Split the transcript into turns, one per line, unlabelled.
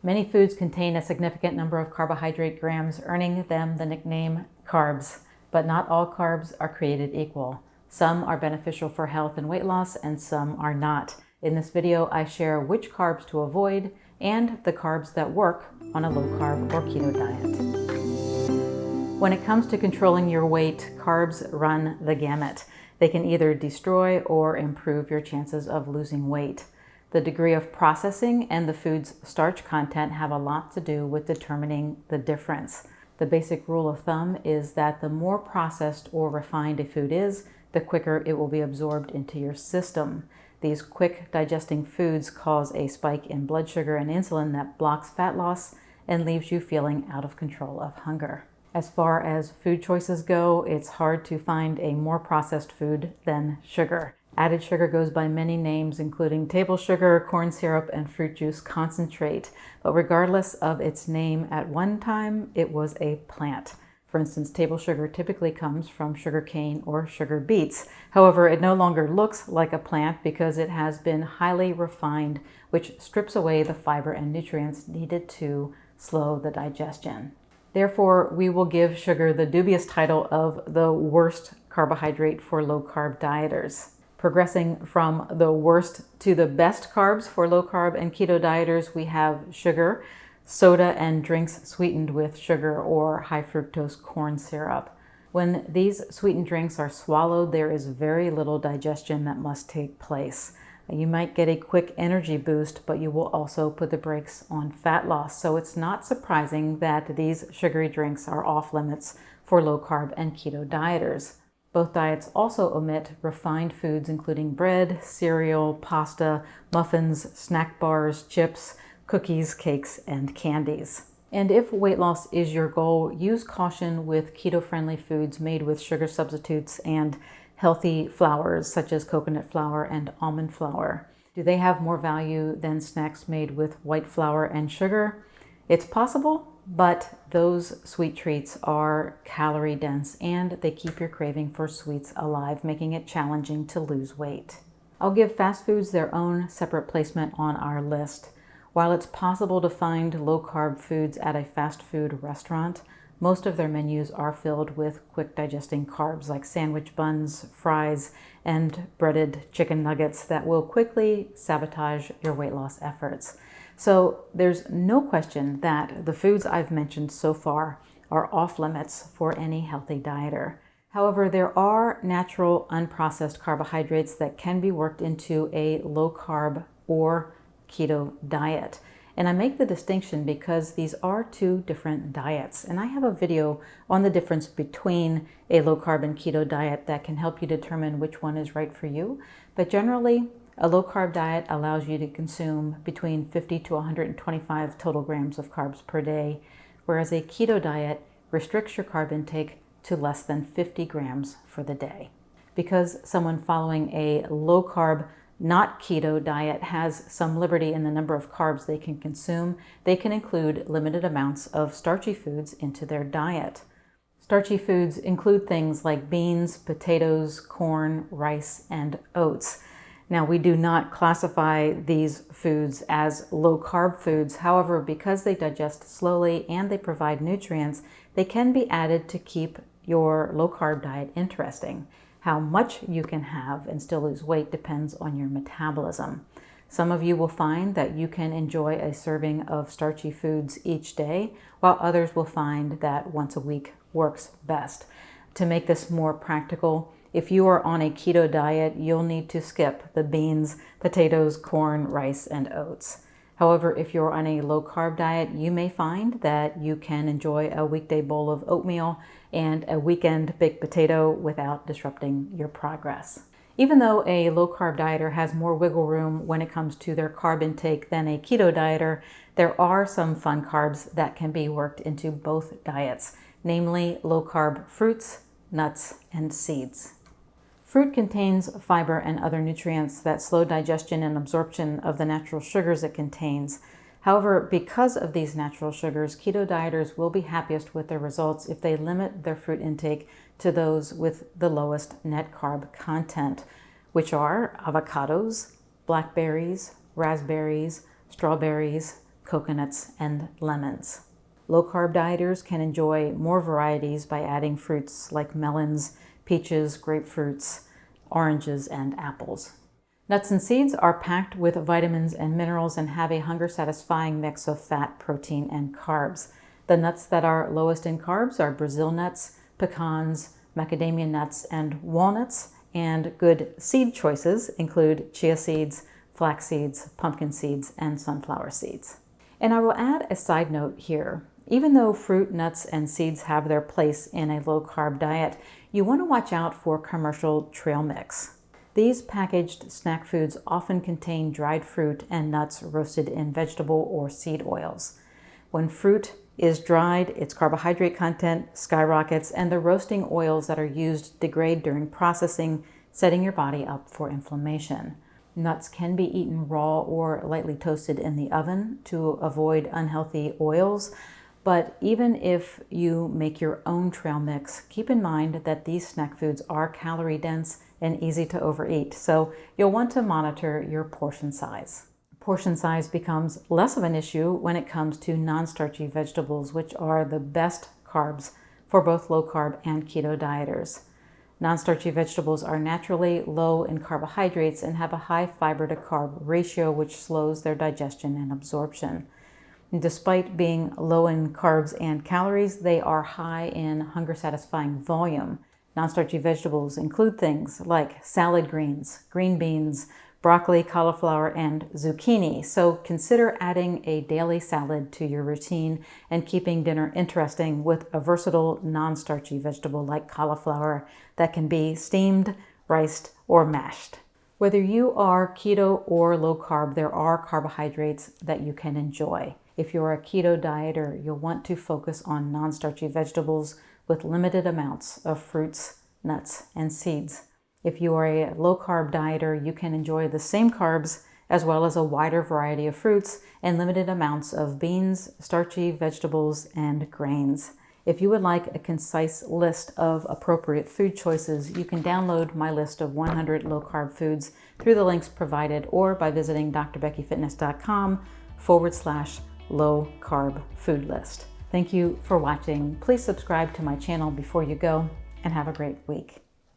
Many foods contain a significant number of carbohydrate grams, earning them the nickname carbs. But not all carbs are created equal. Some are beneficial for health and weight loss, and some are not. In this video, I share which carbs to avoid and the carbs that work on a low-carb or keto diet. When it comes to controlling your weight, carbs run the gamut. They can either destroy or improve your chances of losing weight. The degree of processing and the food's starch content have a lot to do with determining the difference. The basic rule of thumb is that the more processed or refined a food is, the quicker it will be absorbed into your system. These quick digesting foods cause a spike in blood sugar and insulin that blocks fat loss and leaves you feeling out of control of hunger. As far as food choices go, it's hard to find a more processed food than sugar. Added sugar goes by many names, including table sugar, corn syrup, and fruit juice concentrate. But regardless of its name, at one time, it was a plant. For instance, table sugar typically comes from sugar cane or sugar beets. However, it no longer looks like a plant because it has been highly refined, which strips away the fiber and nutrients needed to slow the digestion. Therefore, we will give sugar the dubious title of the worst carbohydrate for low-carb dieters. Progressing from the worst to the best carbs for low-carb and keto dieters, we have sugar, soda, and drinks sweetened with sugar or high-fructose corn syrup. When these sweetened drinks are swallowed, there is very little digestion that must take place. You might get a quick energy boost, but you will also put the brakes on fat loss. So it's not surprising that these sugary drinks are off limits for low-carb and keto dieters. Both diets also omit refined foods including bread, cereal, pasta, muffins, snack bars, chips, cookies, cakes, and candies. And if weight loss is your goal, use caution with keto-friendly foods made with sugar substitutes and healthy flours such as coconut flour and almond flour. Do they have more value than snacks made with white flour and sugar? It's possible, but those sweet treats are calorie dense and they keep your craving for sweets alive, making it challenging to lose weight. I'll give fast foods their own separate placement on our list. While it's possible to find low-carb foods at a fast food restaurant, most of their menus are filled with quick digesting carbs like sandwich buns, fries, and breaded chicken nuggets that will quickly sabotage your weight loss efforts. So there's no question that the foods I've mentioned so far are off limits for any healthy dieter. However, there are natural unprocessed carbohydrates that can be worked into a low-carb or keto diet. And I make the distinction because these are two different diets. And I have a video on the difference between a low-carb and keto diet that can help you determine which one is right for you. But generally, a low-carb diet allows you to consume between 50 to 125 total grams of carbs per day, whereas a keto diet restricts your carb intake to less than 50 grams for the day. Because someone following a low-carb, not keto diet has some liberty in the number of carbs they can consume, they can include limited amounts of starchy foods into their diet. Starchy foods include things like beans, potatoes, corn, rice, and oats. Now, we do not classify these foods as low-carb foods. However, because they digest slowly and they provide nutrients, they can be added to keep your low-carb diet interesting. How much you can have and still lose weight depends on your metabolism. Some of you will find that you can enjoy a serving of starchy foods each day, while others will find that once a week works best. To make this more practical, if you are on a keto diet, you'll need to skip the beans, potatoes, corn, rice, and oats. However, if you're on a low-carb diet, you may find that you can enjoy a weekday bowl of oatmeal and a weekend baked potato without disrupting your progress. Even though a low-carb dieter has more wiggle room when it comes to their carb intake than a keto dieter, there are some fun carbs that can be worked into both diets, namely low-carb fruits, nuts, and seeds. Fruit contains fiber and other nutrients that slow digestion and absorption of the natural sugars it contains. However, because of these natural sugars, keto dieters will be happiest with their results if they limit their fruit intake to those with the lowest net carb content, which are avocados, blackberries, raspberries, strawberries, coconuts, and lemons. Low-carb dieters can enjoy more varieties by adding fruits like melons, peaches, grapefruits, oranges, and apples. Nuts and seeds are packed with vitamins and minerals and have a hunger-satisfying mix of fat, protein, and carbs. The nuts that are lowest in carbs are Brazil nuts, pecans, macadamia nuts, and walnuts, and good seed choices include chia seeds, flax seeds, pumpkin seeds, and sunflower seeds. And I will add a side note here. Even though fruit, nuts, and seeds have their place in a low-carb diet, you want to watch out for commercial trail mix. These packaged snack foods often contain dried fruit and nuts roasted in vegetable or seed oils. When fruit is dried, its carbohydrate content skyrockets, and the roasting oils that are used degrade during processing, setting your body up for inflammation. Nuts can be eaten raw or lightly toasted in the oven to avoid unhealthy oils. But even if you make your own trail mix, keep in mind that these snack foods are calorie dense and easy to overeat, so you'll want to monitor your portion size. Portion size becomes less of an issue when it comes to non-starchy vegetables, which are the best carbs for both low-carb and keto dieters. Non-starchy vegetables are naturally low in carbohydrates and have a high fiber-to-carb ratio, which slows their digestion and absorption. Despite being low in carbs and calories, they are high in hunger-satisfying volume. Non-starchy vegetables include things like salad greens, green beans, broccoli, cauliflower, and zucchini. So consider adding a daily salad to your routine and keeping dinner interesting with a versatile non-starchy vegetable like cauliflower that can be steamed, riced, or mashed. Whether you are keto or low carb, there are carbohydrates that you can enjoy. If you're a keto dieter, you'll want to focus on non-starchy vegetables with limited amounts of fruits, nuts, and seeds. If you are a low-carb dieter, you can enjoy the same carbs as well as a wider variety of fruits and limited amounts of beans, starchy vegetables, and grains. If you would like a concise list of appropriate food choices, you can download my list of 100 low-carb foods through the links provided or by visiting drbeckyfitness.com/low-carb food list. Thank you for watching. Please subscribe to my channel before you go and have a great week.